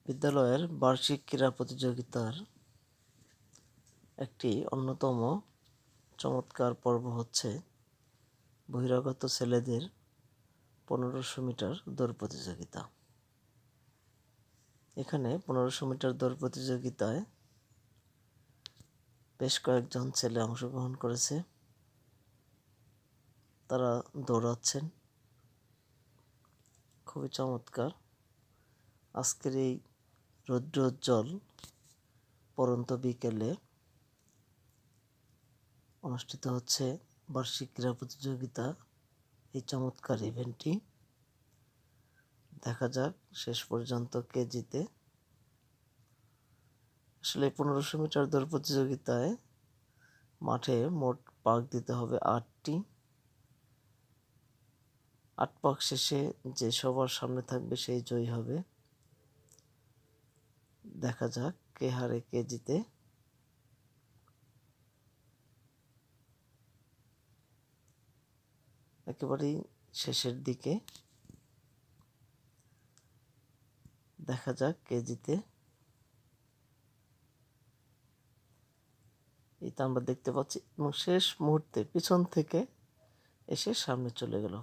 বিদ্যালয়ের বার্ষিক ক্রীড়া প্রতিযোগিতার একটি অন্যতম চমৎকার পর্ব হচ্ছে বহিরাগত ছেলেদের 1500 মিটার দৌড় প্রতিযোগিতা। এখানে 1500 মিটার দৌড় প্রতিযোগিতায় বেশ কয়েকজন ছেলে অংশগ্রহণ করেছে। তারা দৌড়াচ্ছেন, খুবই চমৎকার। আজকের এই রৌদ্রোজ্জ্বল পড়ন্ত বিকেলে অনুষ্ঠিত হচ্ছে বার্ষিক ক্রীড়া প্রতিযোগিতা। এই চমৎকার ইভেন্টটি দেখা যাক শেষ পর্যন্ত কে জিতে। আসলে 1500 মিটার দৌড় প্রতিযোগিতায় মাঠে মোট পাক দিতে হবে 8টি। 8 পাক শেষে যে সবার সামনে থাকবে সেই জয়ী হবে। দেখা যাক কে হারে কে জিতে। একেবারেই শেষের দিকে, দেখা যাক কে জিতে। এই তো আমরা দেখতে পাচ্ছি এবং শেষ মুহূর্তে পিছন থেকে এসে সামনে চলে গেল।